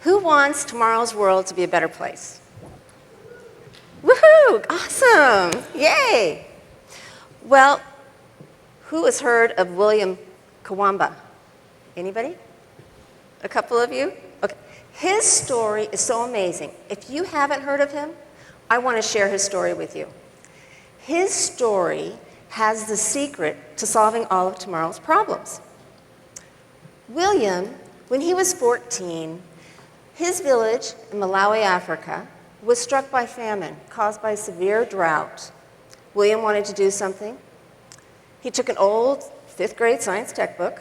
Who wants tomorrow's world to be a better place? Woohoo! Awesome! Yay! Well, who has heard of William Kawamba? Anybody? A couple of you? Okay. His story is so amazing. If you haven't heard of him, I want to share his story with you. His story has the secret to solving all of tomorrow's problems. William, when he was 14, his village in Malawi, Africa, was struck by famine caused by severe drought. William wanted to do something. He took an old 5th grade science textbook,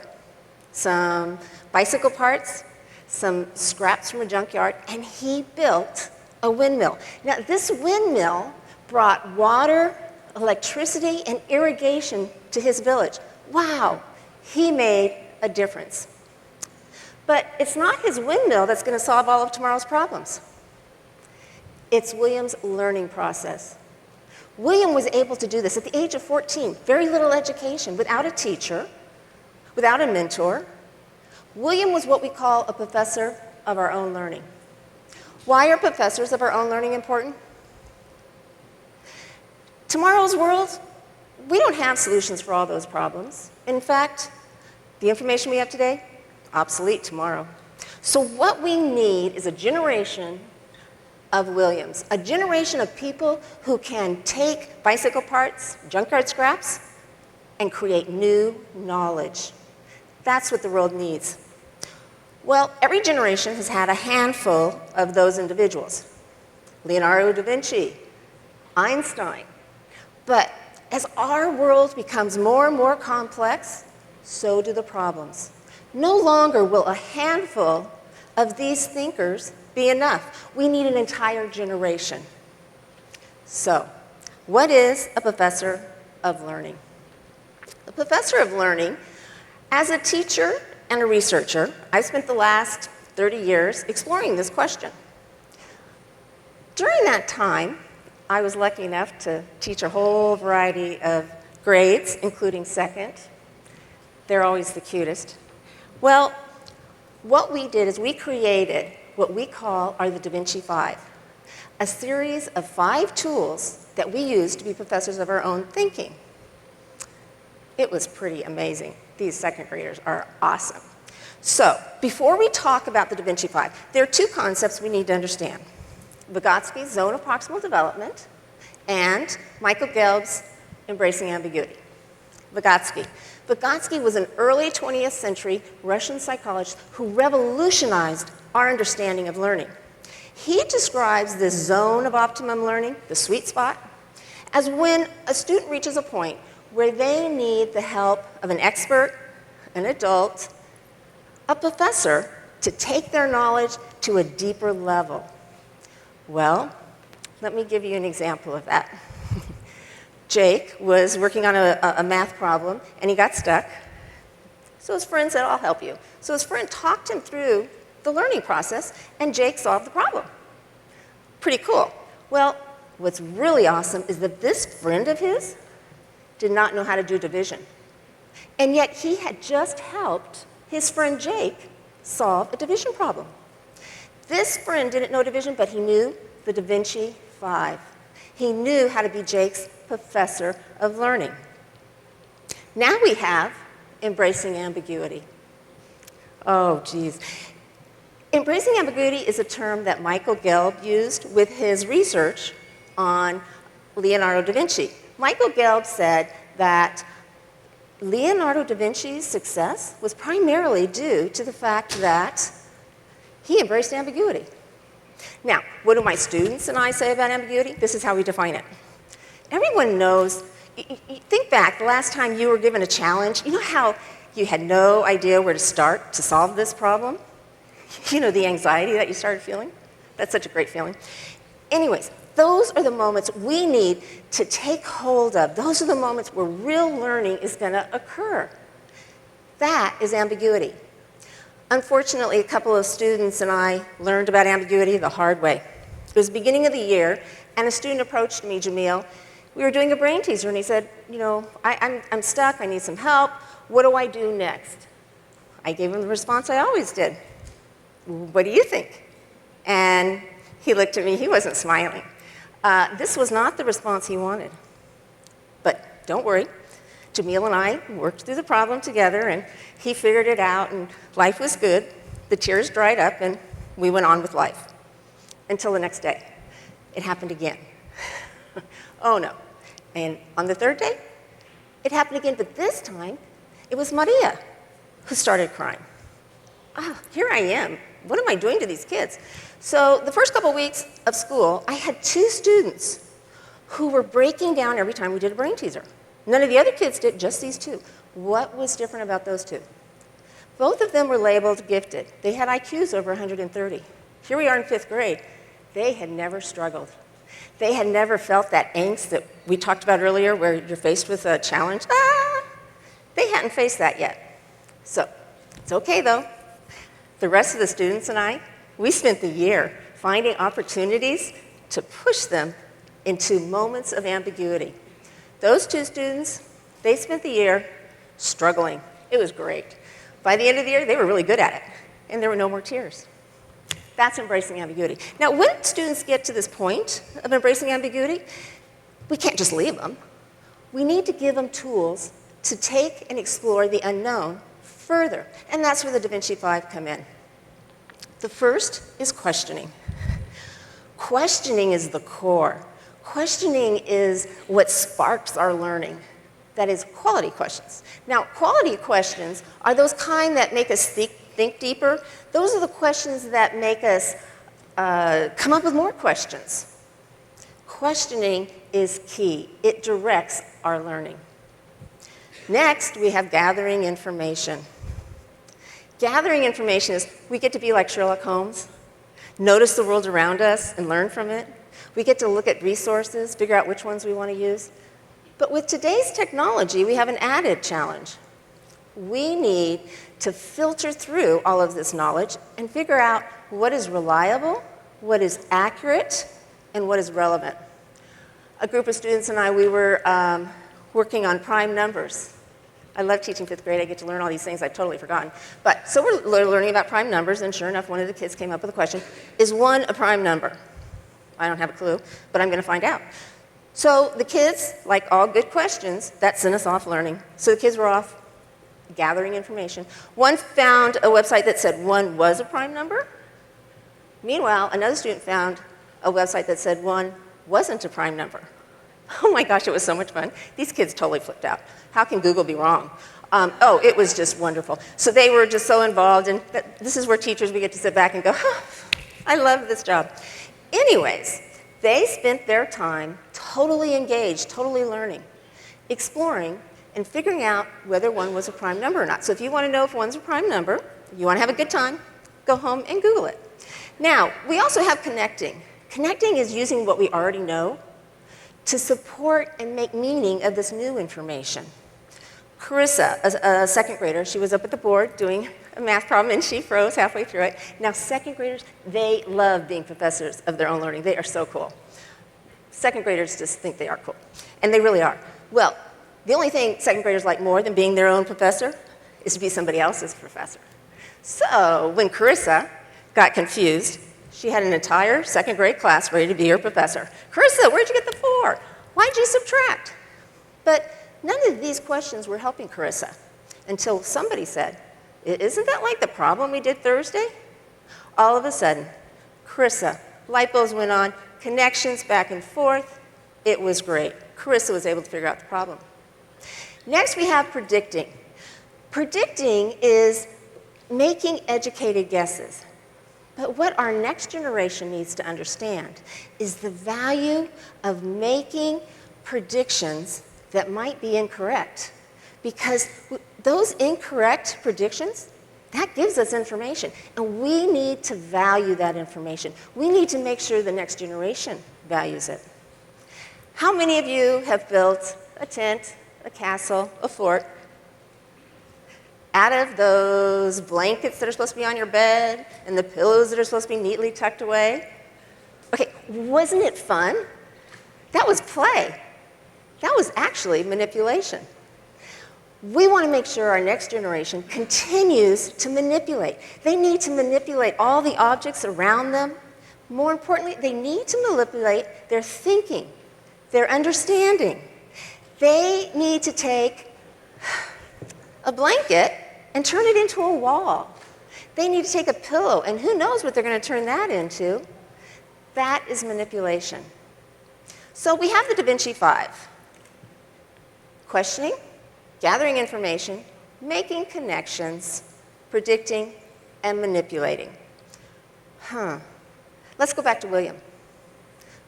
some bicycle parts, some scraps from a junkyard, and he built a windmill. Now, this windmill brought water, electricity, and irrigation to his village. Wow, he made a difference. But it's not his windmill that's going to solve all of tomorrow's problems. It's William's learning process. William was able to do this at the age of 14, very little education, without a teacher, without a mentor. William was what we call a professor of our own learning. Why are professors of our own learning important? Tomorrow's world, we don't have solutions for all those problems. In fact, the information we have today, obsolete tomorrow. So what we need is a generation of Williams, a generation of people who can take bicycle parts, junkyard scraps, and create new knowledge. That's what the world needs. Well, every generation has had a handful of those individuals. Leonardo da Vinci, Einstein. But as our world becomes more and more complex, so do the problems. No longer will a handful of these thinkers be enough. We need an entire generation. So, what is a professor of learning? A professor of learning, as a teacher and a researcher, I've spent the last 30 years exploring this question. During that time, I was lucky enough to teach a whole variety of grades, including second. They're always the cutest. Well, what we did is we created what we call the Da Vinci 5, a series of 5 tools that we use to be professors of our own thinking. It was pretty amazing. These second graders are awesome. So, before we talk about the Da Vinci 5, there are 2 concepts we need to understand. Vygotsky's zone of proximal development and Michael Gelb's embracing ambiguity. Vygotsky. Vygotsky was an early 20th century Russian psychologist who revolutionized our understanding of learning. He describes this zone of optimum learning, the sweet spot, as when a student reaches a point where they need the help of an expert, an adult, a professor to take their knowledge to a deeper level. Well, let me give you an example of that. Jake was working on a math problem, and he got stuck. So his friend said, I'll help you. So his friend talked him through the learning process, and Jake solved the problem. Pretty cool. Well, what's really awesome is that this friend of his did not know how to do division. And yet he had just helped his friend Jake solve a division problem. This friend didn't know division, but he knew the Da Vinci 5. He knew how to be Jake's professor of learning. Now we have embracing ambiguity. Oh, geez. Embracing ambiguity is a term that Michael Gelb used with his research on Leonardo da Vinci. Michael Gelb said that Leonardo da Vinci's success was primarily due to the fact that he embraced ambiguity. Now, what do my students and I say about ambiguity? This is how we define it. Everyone knows, think back, the last time you were given a challenge, you know how you had no idea where to start to solve this problem? You know, the anxiety that you started feeling? That's such a great feeling. Anyways, those are the moments we need to take hold of. Those are the moments where real learning is going to occur. That is ambiguity. Unfortunately, a couple of students and I learned about ambiguity the hard way. It was the beginning of the year, and a student approached me, Jamil. We were doing a brain teaser, and he said, you know, I'm stuck, I need some help. What do I do next? I gave him the response I always did. What do you think? And he looked at me, he wasn't smiling. This was not the response he wanted. But don't worry, Jamil and I worked through the problem together, and he figured it out, and life was good. The tears dried up, and we went on with life. Until the next day. It happened again. Oh no. And on the third day, it happened again, but this time, it was Maria who started crying. Oh, here I am. What am I doing to these kids? So the first couple weeks of school, I had 2 students who were breaking down every time we did a brain teaser. None of the other kids did, just these 2. What was different about those 2? Both of them were labeled gifted. They had IQs over 130. Here we are in 5th grade. They had never struggled. They had never felt that angst that we talked about earlier where you're faced with a challenge. They hadn't faced that yet. So it's okay though. The rest of the students and I, we spent the year finding opportunities to push them into moments of ambiguity. Those 2 students, they spent the year struggling. It was great. By the end of the year, they were really good at it, and there were no more tears. That's embracing ambiguity. Now, when students get to this point of embracing ambiguity, we can't just leave them. We need to give them tools to take and explore the unknown further, and that's where the Da Vinci 5 come in. The first is questioning. Questioning is the core. Questioning is what sparks our learning. That is quality questions. Now, quality questions are those kind that make us think deeper. Those are the questions that make us come up with more questions. Questioning is key. It directs our learning. Next, we have gathering information. Gathering information is we get to be like Sherlock Holmes, notice the world around us and learn from it. We get to look at resources, figure out which ones we want to use. But with today's technology, we have an added challenge. We need to filter through all of this knowledge and figure out what is reliable, what is accurate, and what is relevant. A group of students and I, we were working on prime numbers. I love teaching 5th grade. I get to learn all these things I've totally forgotten. But so we're learning about prime numbers, and sure enough, one of the kids came up with a question, is 1 a prime number? I don't have a clue, but I'm going to find out. So the kids, like all good questions, that sent us off learning. So the kids were off gathering information. One found a website that said 1 was a prime number. Meanwhile, another student found a website that said 1 wasn't a prime number. Oh my gosh, it was so much fun. These kids totally flipped out. How can Google be wrong? Oh, it was just wonderful. So they were just so involved, and this is where teachers, we get to sit back and go, oh, I love this job. Anyways, they spent their time totally engaged, totally learning, exploring, and figuring out whether 1 was a prime number or not. So if you want to know if 1's a prime number, you want to have a good time, go home and Google it. Now, we also have connecting. Connecting is using what we already know to support and make meaning of this new information. Carissa, a 2nd grader, she was up at the board doing a math problem, and she froze halfway through it. Now, 2nd graders, they love being professors of their own learning. They are so cool. 2nd graders just think they are cool, and they really are. Well, the only thing 2nd graders like more than being their own professor is to be somebody else's professor. So when Carissa got confused, she had an entire 2nd grade class ready to be her professor. Carissa, where'd you get the 4? Why'd you subtract? But none of these questions were helping Carissa until somebody said, isn't that like the problem we did Thursday? All of a sudden, Carissa, light bulbs went on, connections back and forth. It was great. Carissa was able to figure out the problem. Next, we have predicting. Predicting is making educated guesses. But what our next generation needs to understand is the value of making predictions that might be incorrect. Because those incorrect predictions, that gives us information. And we need to value that information. We need to make sure the next generation values it. How many of you have built a tent, a castle, a fort, out of those blankets that are supposed to be on your bed and the pillows that are supposed to be neatly tucked away? Okay, wasn't it fun? That was play. That was actually manipulation. We want to make sure our next generation continues to manipulate. They need to manipulate all the objects around them More importantly, they need to manipulate their thinking, their understanding. They need to take a blanket and turn it into a wall. They need to take a pillow, and who knows what they're going to turn that into. That is manipulation. So we have the Da Vinci 5. Questioning, gathering information, making connections, predicting, and manipulating. Let's go back to William.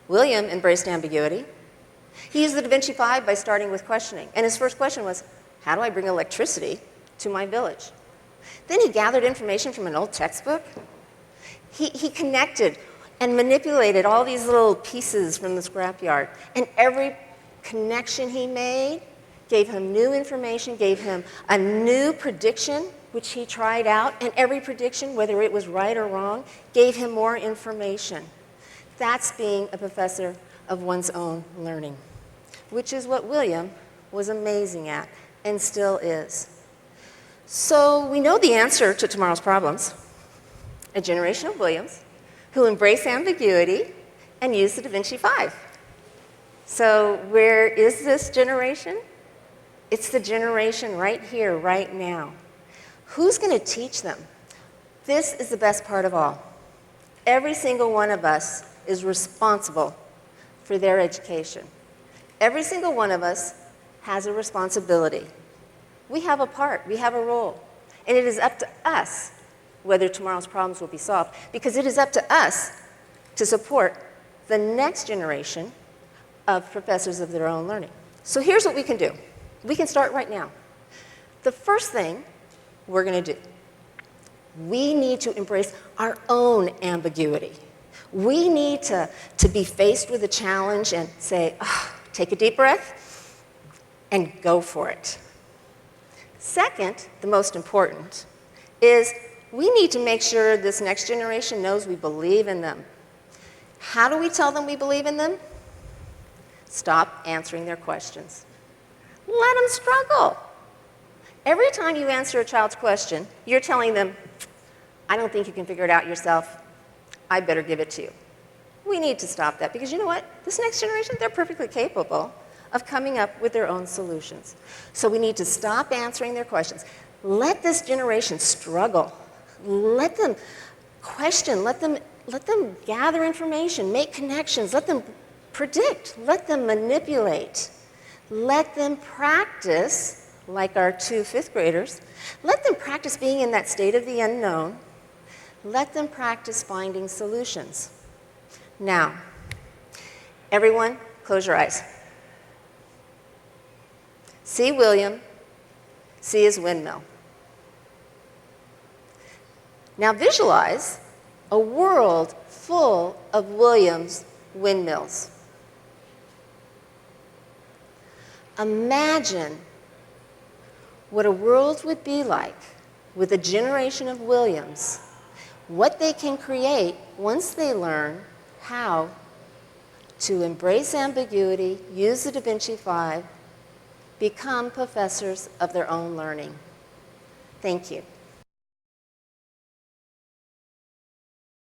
William embraced ambiguity. He used the Da Vinci 5 by starting with questioning. And his first question was, how do I bring electricity to my village? Then he gathered information from an old textbook. He connected and manipulated all these little pieces from the scrapyard. And every connection he made gave him new information, gave him a new prediction, which he tried out. And every prediction, whether it was right or wrong, gave him more information. That's being a professor of one's own learning, which is what William was amazing at and still is. So we know the answer to tomorrow's problems. A generation of Williams who embrace ambiguity and use the Da Vinci 5. So where is this generation? It's the generation right here, right now. Who's going to teach them? This is the best part of all. Every single one of us is responsible for their education. Every single one of us has a responsibility. We have a part, we have a role, and it is up to us whether tomorrow's problems will be solved, because it is up to us to support the next generation of professors of their own learning. So here's what we can do. We can start right now. The first thing we're going to do, we need to embrace our own ambiguity. We need to be faced with a challenge and say, take a deep breath and go for it. Second, the most important, is we need to make sure this next generation knows we believe in them. How do we tell them we believe in them? Stop answering their questions. Let them struggle. Every time you answer a child's question, you're telling them, I don't think you can figure it out yourself. I better give it to you. We need to stop that, because you know what? This next generation, they're perfectly capable of coming up with their own solutions. So we need to stop answering their questions. Let this generation struggle. Let them question. Let them gather information, make connections. Let them predict. Let them manipulate. Let them practice, like our 2 fifth graders. Let them practice being in that state of the unknown. Let them practice finding solutions. Now, everyone, close your eyes. See William, see his windmill. Now visualize a world full of William's windmills. Imagine what a world would be like with a generation of Williams, what they can create once they learn how to embrace ambiguity, use the Da Vinci 5, become professors of their own learning. Thank you.